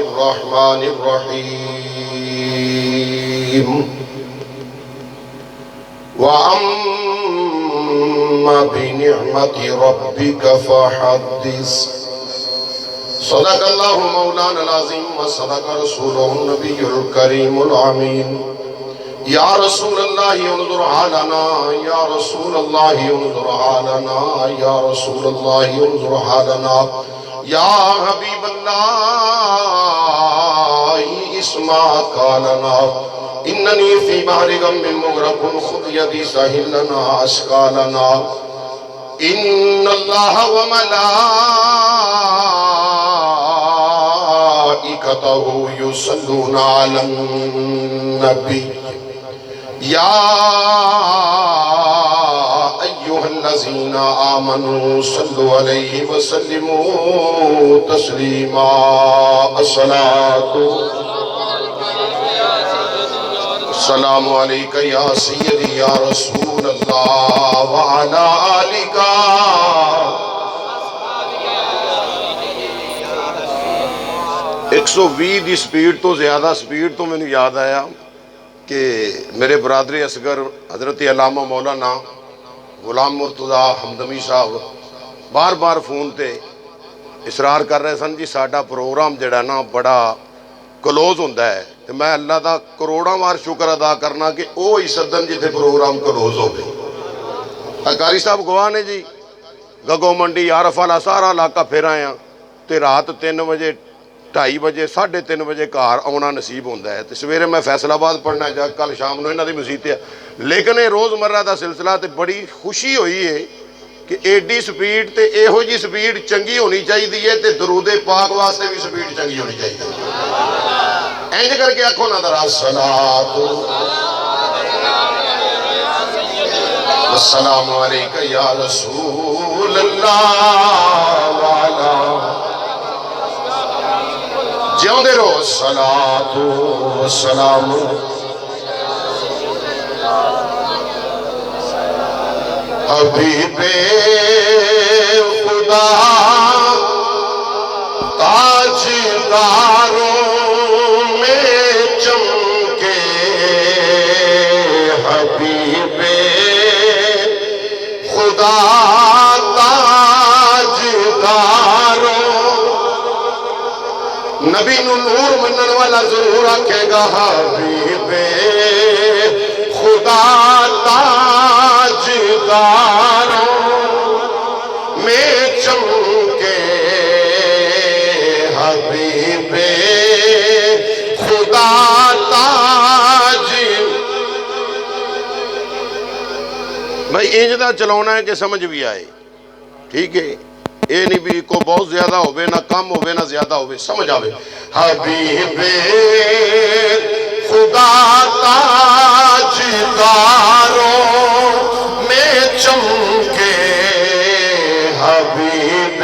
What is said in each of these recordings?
الرحمن الرحيم وأما بنعمة ربك فحدث صدق الله مولانا العظيم وصدق رسوله النبي الكريم الأمين يا رسول الله انظر حالنا يا رسول الله انظر حالنا يا رسول الله انظر حالنا يا حبيب الله اسمع قالنا إنني في بحر غم مغرق خذ يدي سهل لنا أشكالنا إن الله وملائكته يصلون على النبي يا أيها الذين آمنوا صلوا عليه وسلموا تسليما الصلاة السلام عليك يا سيدي يا رسول الله وعلى آلك 120 دی سپیڈ تو زیادہ سپیڈ تو میں نے یاد آیا کہ میرے برادری اصغر حضرت علامہ مولانا غلام مرتضی حمدمی صاحب بار بار فون تے اصرار کر رہے سن جی ساڈا پروگرام جڑا نا بڑا کلوز ہوندا ہے تے میں اللہ دا کروڑاں وار شکر ادا کرنا کہ او ہی سدن جتھے پروگرام کلوز ہو گئے. قاری صاحب گواہ نے جی گگو منڈی عارف والا سارا علاقہ پھر آئے ہیں تے رات 3 بجے 2:30 بجے 3:30 بجے گھر آنا نصیب ہوتا ہے تو سویرے میں فیصل آباد پڑھنا جا کل شام نو انہاں دی مسیت ہے لیکن یہ روزمرہ دا سلسلہ تے بڑی خوشی ہوئی ہے کہ ایڈی سپیڈ تے ایہو جی سپیڈ چنگی ہونی چاہیے تے درود پاک واسطے بھی سپیڈ چنگی ہونی چاہیے. اینج کر کے آکھو نا ذرا صلاۃ السلام علیکہ یا رسول اللہ وعلا جیوں دے رو صلاۃ و سلام حبیب خدا تاجداروں میں چمکے حبیب خدا نبی نو نور منن والا ضرور آکھے گا حبیب خدا تاجداروں میں چمکے حبیب خدا تاج. بھائی انجدہ چلونا ہے کہ سمجھ بھی آئے ٹھیک ہے اے نہیں بھی کو بہت زیادہ ہوئے نہ کم ہوئے نہ زیادہ ہوئے سمجھ آوے. حبیب خدا تاجداروں میں چمکے حبیب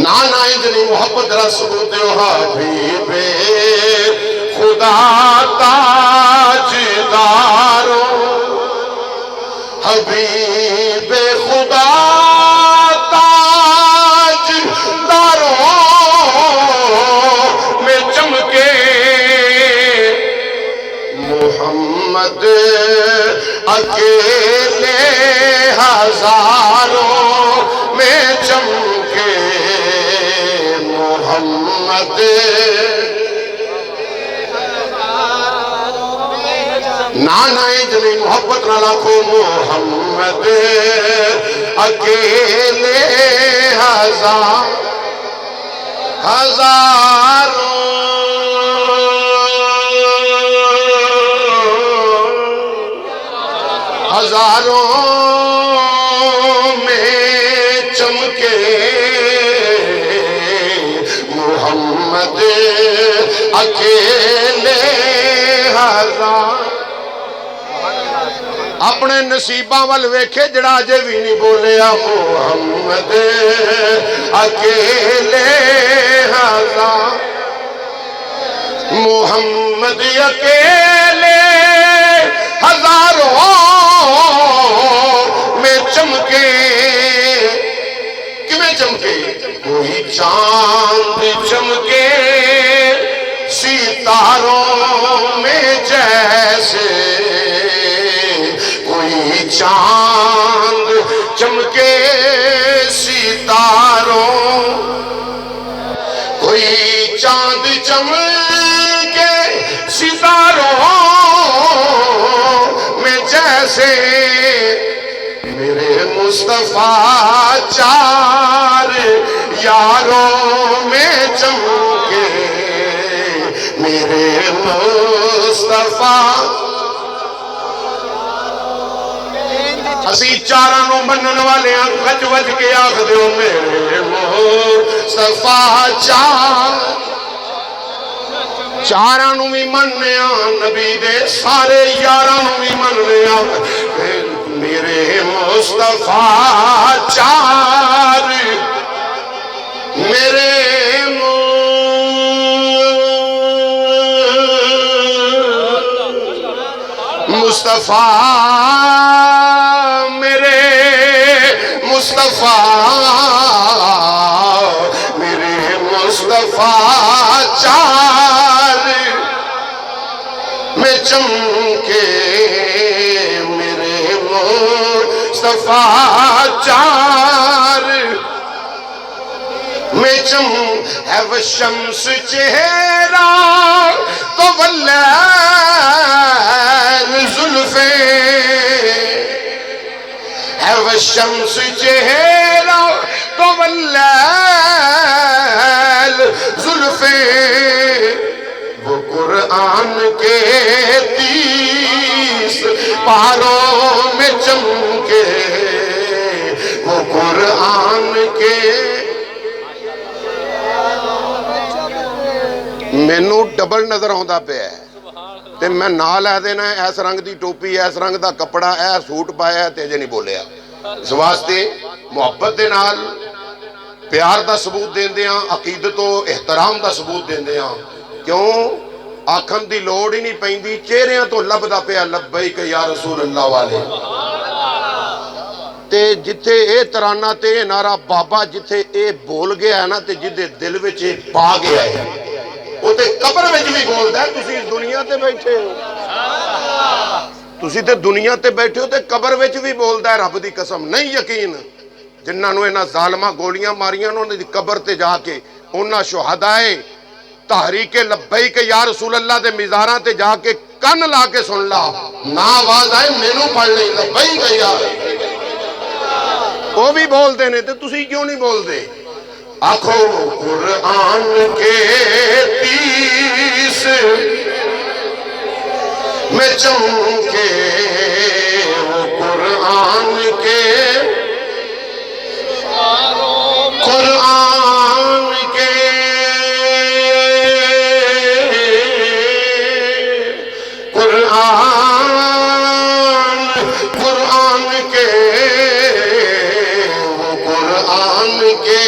نانا اتنی محبت رسول دیو حبیب خدا تاجداروں حبیب خدا تاجداروں میں چمکے محمد اکیلے ہزاروں میں چمکے محمد نانا جنی محبت نہ لاکھو محمد اکیلے ہزاروں میں چمکے محمد اکیلے ہزار. اپنے نصیباں وال ویکھے جڑا اجے بھی نہیں بولیا محمد اکیلے ہزار محمد اکیلے ہزاروں چمکے کیویں چمکے کوئی چاند چمکے ستاروں میں جیسے کوئی چاند چمکے ستاروں کوئی چاند چمکے ستاروں میں جیسے میرے مصطفیٰ چار یاروں میں چمکے میرے مصطفیٰ اسی چاراں نوں منن والے وج وج کے آکھ دیو میرے مصطفیٰ چاراں نوں بھی مننے نبی دے سارے یاراں نوں بھی مننے میرے مصطفیٰ چار میرے مصطفیٰ میرے مصطفیٰ میرے مصطفیٰ چار میں چمکے میرے مصطفیٰ چار میں ہے وہ شمس چہرہ تو واللیل زلفیں ہے وہ شمس چہرہ تو واللیل زلفیں وہ قرآن کے 30 پاروں میں چمکے وہ قرآن کے مینوں ڈبل نظر آਉਂਦਾ ਪਿਆ ਤੇ ਮੈਂ ਨਾਲ ਲੈ ਦੇਣਾ ਇਸ ਰੰਗ ਦੀ ਟੋਪੀ ਇਸ ਰੰਗ ਦਾ ਕੱਪੜਾ ਇਹ ਸੂਟ ਪਾਇਆ ਤੇ ਅਜੇ ਨਹੀਂ ਬੋਲਿਆ ਇਸ ਵਾਸਤੇ ਮੁਹੱਬਤ ਦੇ ਨਾਲ ਪਿਆਰ ਦਾ ਸਬੂਤ ਦਿੰਦੇ ਆ ਅਕੀਦਤ ਤੋਂ ਇhtਰਾਮ ਦਾ ਸਬੂਤ ਦਿੰਦੇ ਆ ਕਿਉਂ ਆਖਣ ਦੀ ਲੋੜ ਹੀ ਨਹੀਂ ਪੈਂਦੀ ਚਿਹਰਿਆਂ ਤੋਂ ਲੱਭਦਾ ਪਿਆ ਲੱਬੈਕ ਯਾ ਰਸੂਲ ਅੱਲਾਹ ਵਾਲੇ ਤੇ ਜਿੱਥੇ ਇਹ ਤਰਾਨਾ ਤੇ ਇਹ ਨਾਰਾ ਬਾਬਾ ਜਿੱਥੇ ਇਹ ਬੋਲ ਗਿਆ ਹੈ ਨਾ ਤੇ ਜਿਹਦੇ ਦਿਲ ਵਿੱਚ ਇਹ ਪਾ ਗਿਆ ਹੈ وہ تے قبر وچ بھی بولدا ہے تسی اس دنیا تے بیٹھے ہو تسی تے دنیا تے بیٹھے ہو تے قبر وچ بھی بولدا ہے رب دی قسم نہیں یقین جنہاں نوں انہاں ظالماں گولیاں ماریاں انہاں دی قبر تے جا کے انہاں شہدائے تحریک لبیک یا رسول اللہ دے مزاراں تے جا کے کن لا کے سن لا نہ آواز آئے مینوں پڑھ لئی لبیک یا وہ بھی بول دے نے تے تسی کیوں نہیں بول دے آنکھوں قرآن کے 30 میں چمکے وہ قرآن کے قرآن کے قرآن کے وہ قرآن کے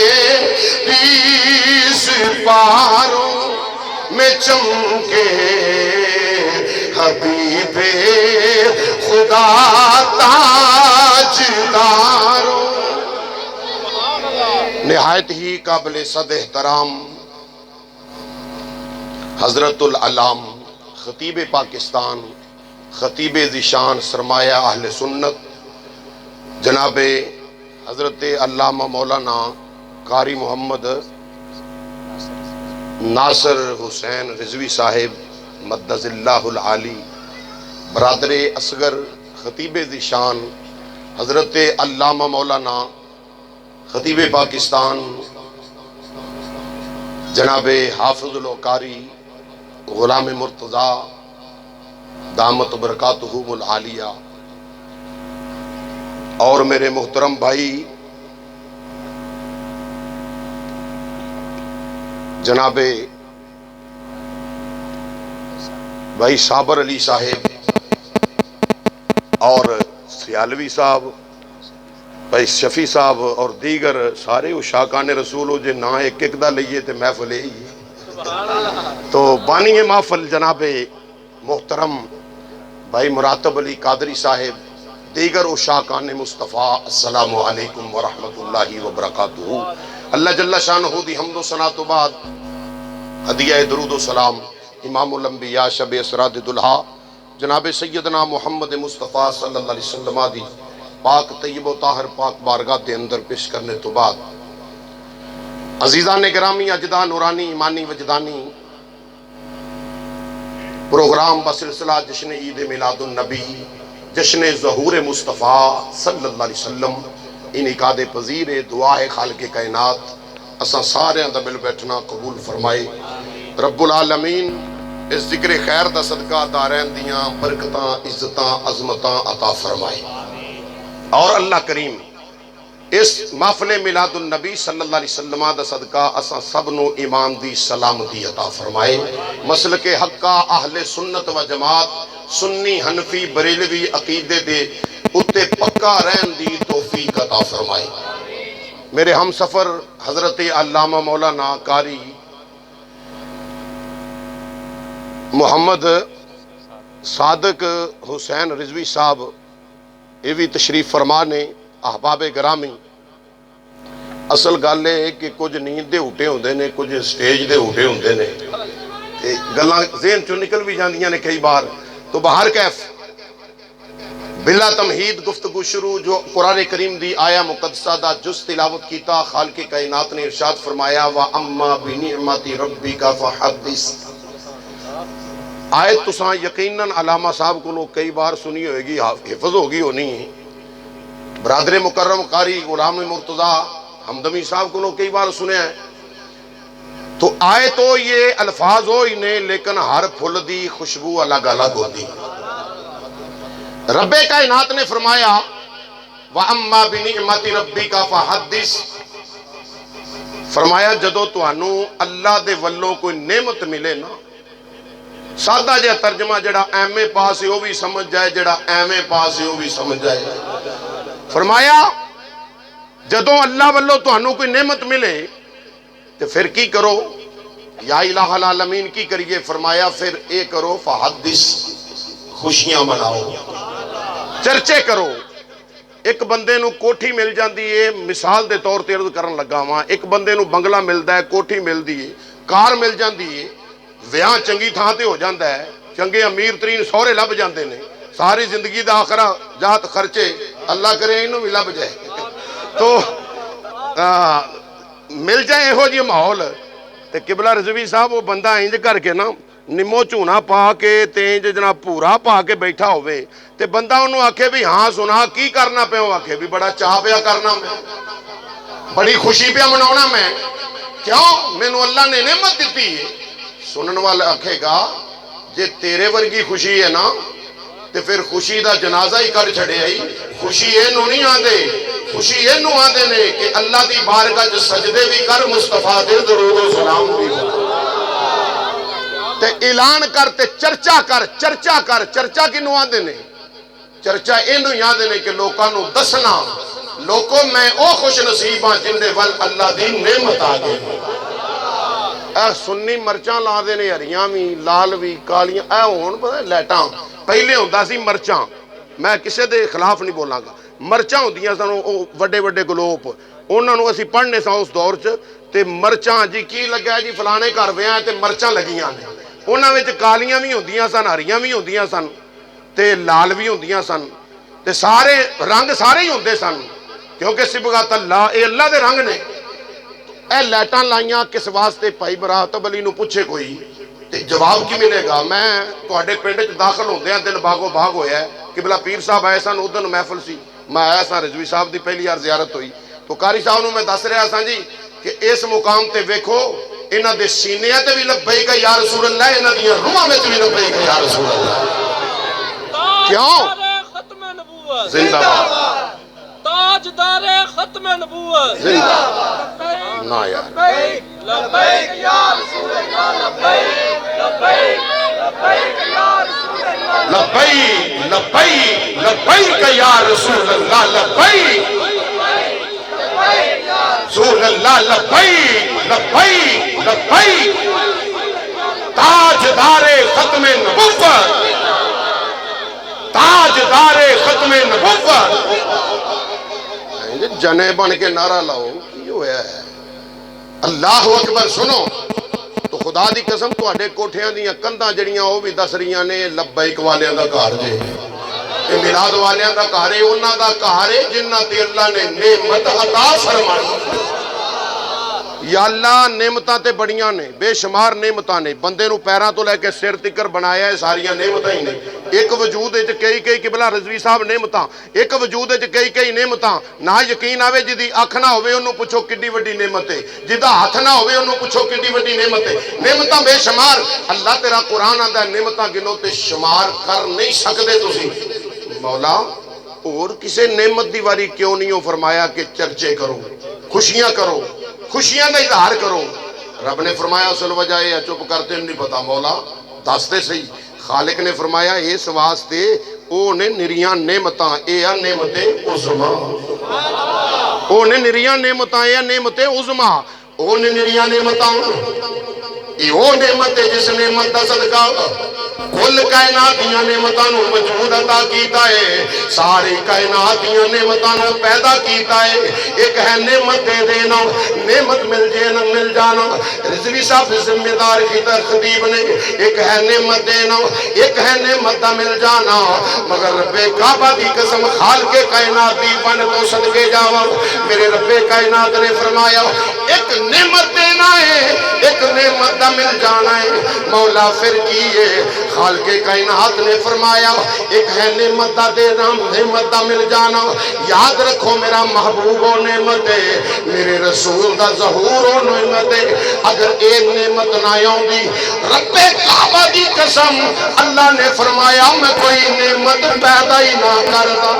30 پاروں میں چمکے حبیب خدا تاجداروں نہایت ہی قابل صد احترام حضرت العلام خطیب پاکستان خطیب ذیشان سرمایہ اہل سنت جناب حضرت علامہ مولانا قاری محمد ناصر حسین رضوی صاحب مدد اللہ العالی برادر اصغر خطیب ذیشان حضرت علامہ مولانا خطیب پاکستان جناب حافظ الوقاری غلام مرتضی دامت برکاتہم العالیہ اور میرے محترم بھائی جناب بھائی صابر علی صاحب اور سیالوی صاحب بھائی شفیع صاحب اور دیگر سارے اشاقان رسول ہو جے نا ایک ایک دا لئیے تے محفل ہی تو بانی محفل جناب محترم بھائی مراتب علی قادری صاحب دیگر اشاقان مصطفیٰ، السلام علیکم ورحمۃ اللہ وبرکاتہ۔ اللہ جل شانہ دی حمد و ثنا تو بعد ہدیہ درود و سلام امام الانبیاء شب اسراد دلہا جناب سیدنا محمد مصطفیٰ صلی اللہ علیہ وسلم دی پاک طیب و طاہر پاک بارگاہ دے اندر پیش کرنے تو بعد عزیزان گرامی، اجدہ نورانی ایمانی وجدانی پروگرام بسلسلہ جشن عید میلاد النبی، جشن ظہور مصطفیٰ صلی اللہ علیہ وسلم انعقاد پذیر دعا ہے خالق کائنات اساں سارے دا مل بیٹھنا قبول فرمائے۔ رب العالمین اس ذکر خیر دا صدقہ دارین دیاں برکتاں عزتاں عظمتاں عطا فرمائے، اور اللہ کریم اس محفل میلاد النبی صلی اللہ علیہ وسلم دا صدقہ اساں سب نو ایمان دی سلامتی عطا فرمائے۔ مسلک حقہ اہل سنت و جماعت سنی حنفی بریلوی عقیدے دے اتے پکا رہن دی توفیق عطا فرمائے۔ میرے ہم سفر حضرت علامہ مولانا قاری محمد صادق حسین رضوی صاحب یہ بھی تشریف فرما نے۔ احباب گرامی، اصل گل ہے کہ کچھ نیند دے اٹھے ہوندے نے، کچھ سٹیج دے اٹھے ہوندے نے، گلاں ذہن چوں نکل بھی جاندیاں نے کئی بار، تو بہر کیف بلا تمہید گفتگو شروع۔ جو قرآن کریم دی آیا مقدسہ دا جز تلاوت کیتا، خالق کائنات نے ارشاد فرمایا وَأَمَّا بِنِعْمَةِ رَبِّكَ فَحَدِّثْ۔ آیت تساں یقیناً علامہ صاحب کو لوگ کئی بار سنی ہوئے گی، حفظ ہوگی ہونی۔ برادر مکرم قاری غلام مرتضیٰ حمدمی صاحب کو لوگ کئی بار سنے ہیں۔ تو آئے تو یہ الفاظ ہو ہی نہیں، لیکن ہر پھل دی خوشبو الگ الگ ہوتی۔ رب کائنات نے فرمایا وَأَمَّا بِنِعْمَةِ رَبِّكَ فَحَدِّثْ، فرمایا جدو تانوں اللہ دے ولوں کوئی نعمت ملے نا، سادہ جہا ترجمہ جڑا ایم اے پاس ہے وہ بھی سمجھ جائے، جڑا ایم اے پاس ہے وہ بھی سمجھ جائے۔ فرمایا جدو اللہ والوں تانوں کوئی نعمت ملے تو پھر کی کرو؟ یا الہ العالمین کی کریے؟ فرمایا پھر اے کرو فحدث، خوشیاں مناؤ، چرچے کرو۔ ایک بندے نو کوٹھی مل جاندی ہے، مثال دے طور تے عرض کرن لگا ہاں، ایک بندے نو بنگلہ ملدا ہے، کوٹھی ملدی ہے، کار مل جاندی ہے، ویاہ چنگی تھاں تے ہو جاندا ہے، چنگے امیر ترین سہرے لب جاندے نے، ساری زندگی دا آخرہ جات خرچے اللہ کرے انہوں بھی لب جائے، تو مل جائے ہو جی ماحول۔ تے قبلہ رضوی صاحب وہ بندہ انج کر کے نا نمو چونا پا کے تے انج جناب پورا پا کے بیٹھا ہوئے، تے بندہ انہوں آکھے بھی ہاں سنا کی کرنا پہ ہو؟ آکھے بھی بڑا چاہ پیا کرنا میں، بڑی خوشی پیا مناونا میں، کیوں؟ میں نو اللہ نے نعمت دیتی ہے۔ سنن والا آکھے گا جے تیرے ورگی خوشی ہے نا تے پھر خوشی دا جنازہ ہی کر چھڑے آئی۔ خوشی یہ نو نہیں آدھے، خوشی یہ نو آدھے نے کہ اللہ دی بارگاہ جو سجدے بھی کر، مصطفیٰ دے درود و سلام بھی تے اعلان کر تے چرچا کر، چرچا کر۔ چرچا کی نو آدھے نے؟ چرچا یہ نو یاد نے کہ لوکاں نو دسنا لوکو میں او خوش نصیب ہاں جن دے ول اللہ دی نعمت آ گئی۔ اے سنی مرچاں لا دے نے، ہریاں بھی لال بھی کالیاں، اے ہون پتہ لیٹاں پہلے ہوندہ سی مرچاں، میں کسے دے خلاف نہیں بولاں گا، مرچاں ہوندیاں سن وڈے وڈے گلوپ، انہاں نو اسی پڑھنے سا اس دور چ، تے مرچاں جی کی لگا جی فلانے گھر ویاں تے مرچاں لگیاں نے، انہاں وچ کالیاں بھی ہوندیاں سن، ہریاں بھی ہوندیاں سن تے لال بھی ہوندیاں سن، تے سارے رنگ سارے ہی ہوندے سن، کیونکہ صبغۃ اللہ اے اللہ دے رنگ نے۔ اے لیٹاں لائیاں کس واسطے؟ بھائی براتب علی نو پوچھے کوئی تے جواب کی ملے گا؟ میں تواڈے پنڈ وچ داخل ہوندے ہیں دل باغو باغ ہویا ہے، قبلہ پیر صاحب آئے سن، ادن محفل سی، میں آیا سا، رضوی صاحب دی پہلی بار زیارت ہوئی، تو قاری صاحب نو میں دس رہا سا جی کہ اس مقام تے ویکھو انہاں دے سینیاں تے بھی لبیک یا رسول اللہ، انہاں دیاں روحاں وچ بھی لبیک یا رسول اللہ۔ کیوں؟ زندہ باد تاجدار ختم نبوت، زندہ باد نا یار، لبیک یا رسول اللہ، لبیک لبیک لبیک یا رسول اللہ، لبیک لبیک لبیک یا رسول اللہ، لبیک رسول اللہ، لبیک لبیک لبیک تاجدار ختم نبوت، تاجدار ختم نبوت جنے بن کے نعرہ لاؤ کی ہویا ہے اللہ اکبر سنو تو خدا دی قسم تواڈے کوٹھیاں دیاں کندھاں جڑیاں او بھی دس رہیاں نے لبیک والیاں دا گھر جے اے میلاد والیاں دا گھر ہے انہاں دا گھر ہے جنہاں تے اللہ نے نعمت عطا فرمائی یا اللہ نعمتاں تے بڑیاں نے بے شمار نعمتاں نے بندے نو پیراں تو لے کے سر تکر بنایا ہے ساریاں نعمتاں ہی نے ایک وجود وچ کئی قبلہ رضوی صاحب نعمتاں ایک وجود وچ کئی نعمتاں نہ یقین آوے جدی اکھ نہ ہوے اونوں پوچھو کڈی وڈی نعمت ہے جدا ہاتھ نہ ہوے اونوں پوچھو کڈی وڈی نعمت ہے نعمتاں بے شمار اللہ تیرا قرآن آندا ہے نعمتاں گنو تے شمار کر نہیں سکدے تسی مولا اور کسے نعمت دی واری کیوں نہیں ہو فرمایا کہ چرچے کرو خوشیاں کرو خوشیاں کا اظہار کرو رب نے فرمایا اصل وجہ یہ چپ کرتے نہیں پتا مولا دستے صحیح خالق نے فرمایا اس واسطے او نے نریاں نعمتاں اے نعمت عظما او نے نریاں نعمتاں اے نعمت عظما او نے نریاں نعمتاں اے او نعمت جس نعمت دا صدقہ کل کائنات دیاں نعمتاں نو وجود عطا کیتا ہے ساری کائنات دیاں نعمتاں نو پیدا کیتا ہے ایک ہے نعمت دے دینا نعمت مل جانا مل جانا رضوی صاحب ذمہ دار کی خطیب نے ایک ہے نعمت دینا ایک ہے نعمت دا مل جانا مگر رب کعبہ دی قسم خالق کائنات دی بن تو صدقے جاوا میرے رب کائنات نے فرمایا ایک نعمت دینا ہے ایک نعمت دا مل جانا ہے مولا پھر کیے خالق کائنات نے فرمایا ایک ہے نعمت دا دینا نعمت دا مل جانا یاد رکھو میرا محبوب و نعمت ہے میرے رسول دا ظہور و نعمت ہے اگر اے نعمت نہ آؤندی رب کعبہ دی قسم اللہ نے فرمایا میں کوئی نعمت پیدا ہی نہ کرتا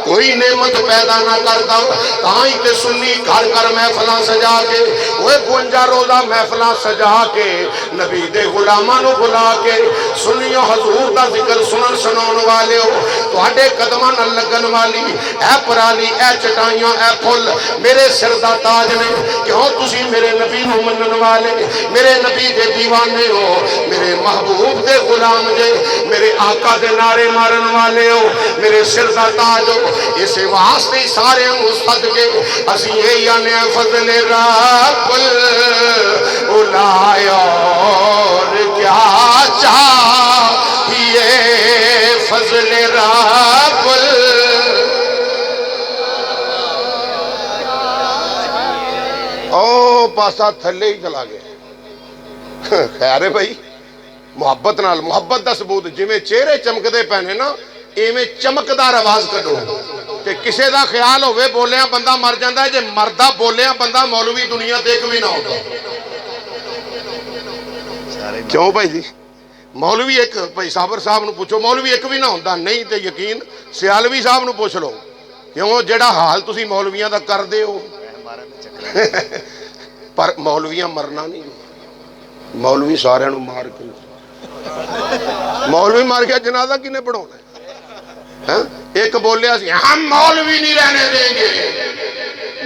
کوئی نعمت پیدا نہ کرتا تاں تے سنی گھر گھر محفلاں سجا کے وہ 52 روزہ محفلاں سجا کے نبی دے غلاماں نو بلا کے سنیو حضور دا ذکر سنن سناون والے ہو تواڈے قدماں نال لگن والی اے پرالی اے چٹائیاں اے پھل میرے سر دا تاج نے کیوں تسی میرے نبی نو منن والے میرے نبی دے دیوانے ہو میرے محبوب دے غلام جے میرے آقا دے نعرے مارن والے ہو میرے سر دا تاج ہو اسے واسطے سارے مستد کے اسی یعنی فضل رب العلا اور کیا چاہیے فضل رب او پاسا تھلے ہی چلا گیا خیر ہے بھائی محبت نال محبت دا ثبوت جویں چہرے چمکدے پہنے نا ایویں چمکدار آواز کڈو تے کسے دا خیال ہوئے بولیاں بندہ مر جاندا ہے جے مردہ بولیاں بندہ مولوی دنیا دیکھ بھی نہ ہوتا کیوں بھائی جی مولوی ایک بھائی صابر صاحب نو پوچھو مولوی ایک بھی نہ ہوتا نہیں تے یقین سیالوی صاحب نو پوچھ لو کیوں جڑا حال تسی مولویاں دا کر دے ہو پر مولویاں مرنا نہیں مولوی سارے نو مار کے مولوی مار کے جنازہ کنے پڑھونا ہے ایک بولیا سی ہم مولوی نہیں رہنے دیں گے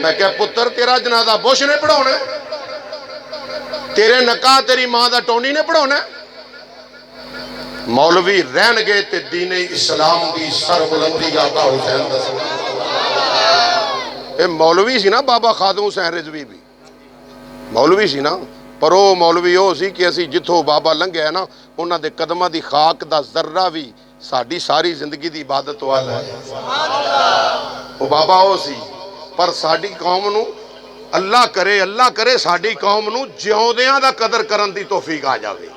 میں کہا پتر تیرا جنازہ بش نے پڑھونا تیرے نکاح تیری ماں دا ٹونی نے پڑھونا مولوی رہن گے تے دین اسلام دی سر بلندی آقا حسین دا اے مولوی سی نا بابا خادم حسین رضوی بھی مولوی سی نا پر وہ مولوی ہو سی کہ اسی جتھو بابا لنگے ہے نا انہاں دے قدمہ دی خاک دا ذرہ بھی ساڑی ساری زندگی دی عبادت والا ہے وہ بابا ہو سی پر ساڑی قوم نو اللہ کرے ساڑی قوم نو جیوندیاں دا قدر کرن دی توفیق آ جاوے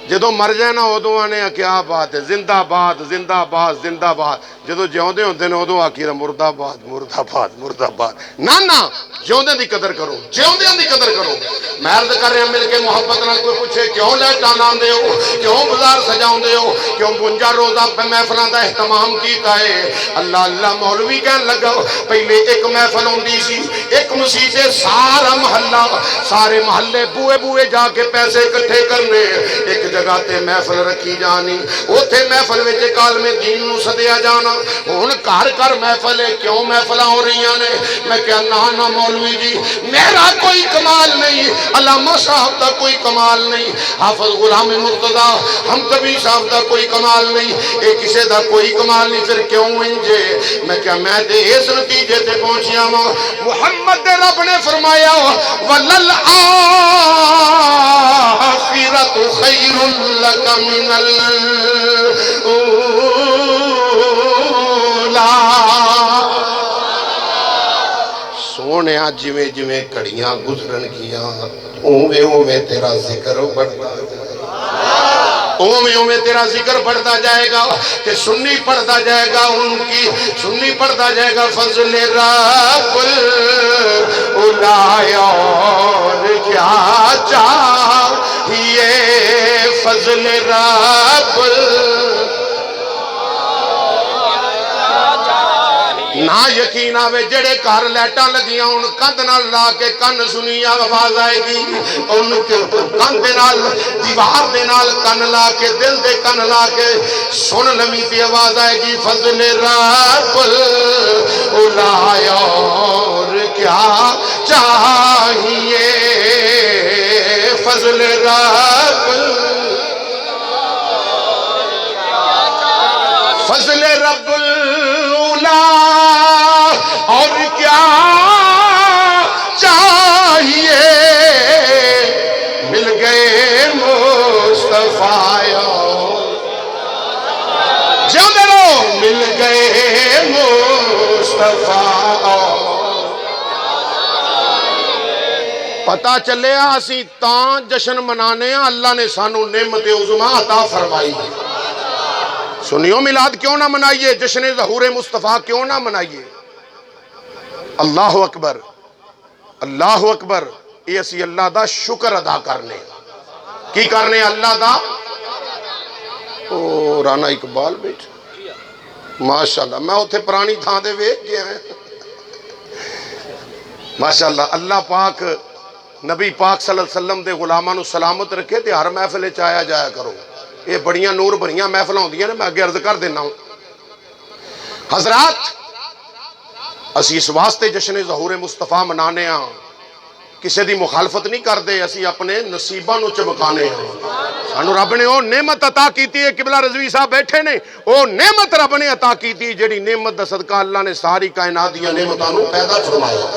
جدو مر جائے نا ادو آنے کیا بات ہے زندہ باد زندہ باد زندہ باد جدو جیوندے ہوندے نے ادو آکی مردہ باد مردہ باد مردہ باد نا جیوندے دی قدر کرو جیوندے دی قدر کرو میں عرض کر رہے ہیں مل کے محبت نہ کوئی پوچھے کیوں لیٹان آندے ہو کیوں بازار سجاؤندے ہو کیوں 52 روزہ پہ محفلان دا اہتمام کیتا ہے اللہ اللہ مولوی کہن لگا پہلے ایک محفل ہوندی سی ایک مسیح سے سارا محلہ سارے محلے بوئے جا کے پیسے اکٹھے کرنے ایک جگہ تے محفل رکھی جانی، اوتھے محفل وچ عالم دین نو سدیا جانا۔ ہن گھر گھر محفل ہے، کیوں محفلاں ہو رہی نے؟ میں کہا نا مولوی جی میرا کوئی کمال نہیں، علامہ صاحب دا کوئی کمال نہیں، حافظ غلام مرتضیٰ حمدمی صاحب دا کوئی کمال نہیں، اے کسے دا کوئی کمال نہیں، پھر کیوں انجے؟ میں کہا میں دے اس نتیجے تے پہنچیا ہوں، محمد دے رب نے فرمایا وَلَلْآخِرَةُ خَيْرٌ لَكَ مِنَ الْأُولَىٰ۔ سونے جویں جویں کڑیاں گزرن گیاں اوویں اوویں تیرا ذکر بڑھتا اوویں اوویں تیرا ذکر بڑھتا جائے گا، کہ سنی پڑھتا جائے گا، ان کی سنی پڑھتا جائے گا فضل رب الاولى اور کیا چاہیے فضل رب نہ یقین آوے جڑے گھر لائٹاں لگیاں ان کندھ نال لا کے کن سنی آواز آئے گی، ان کندھ نال دیوار دے نال کن لا کے دل دے کن لا کے سن لمی پی آواز آئے گی فضل رب الاولى اور کیا چاہیے فضل رب فضل رب اور کیا چاہیے مل گئے مصطفیٰ جاندے رہو مل گئے مصطفیٰ۔ پتہ چلے اسی تاں جشن منانے ہیں اللہ نے سانو نعمت عظمیٰ عطا فرمائی۔ سنیو میلاد کیوں نہ منائیے، جشن ظہور مصطفیٰ کیوں نہ منائیے؟ اللہ اکبر اللہ اکبر، یہ اسی اللہ دا شکر ادا کرنے کی کرنے اللہ دا۔ او رانا اقبال بیٹھ ماشاءاللہ، میں اتھے پرانی تھان دے ویکھ گیا ہیں ماشاءاللہ۔ اللہ پاک نبی پاک صلی اللہ علیہ وسلم دے غلاماں نو سلامت رکھے تے ہر محفل چایا جایا کرو، یہ بڑیاں نور بڑیاں محفلاں ہوندیاں نے، میں اگے عرض کر دینا ہوں حضرات۔ اسی اس واسطے جشن ظہور مصطفیٰ منانے ہاں، کسے دی مخالفت نہیں کر دے، اسی اپنے نصیباں نو چمکانے ہاں۔ سانو رب نے وہ نعمت عطا کیتی ہے، قبلہ رضوی صاحب بیٹھے نے، وہ نعمت رب نے عطا کیتی، جیڑی نعمت دا صدقہ اللہ نے ساری کائنات دیا نعمتاں نو پیدا فرمایا۔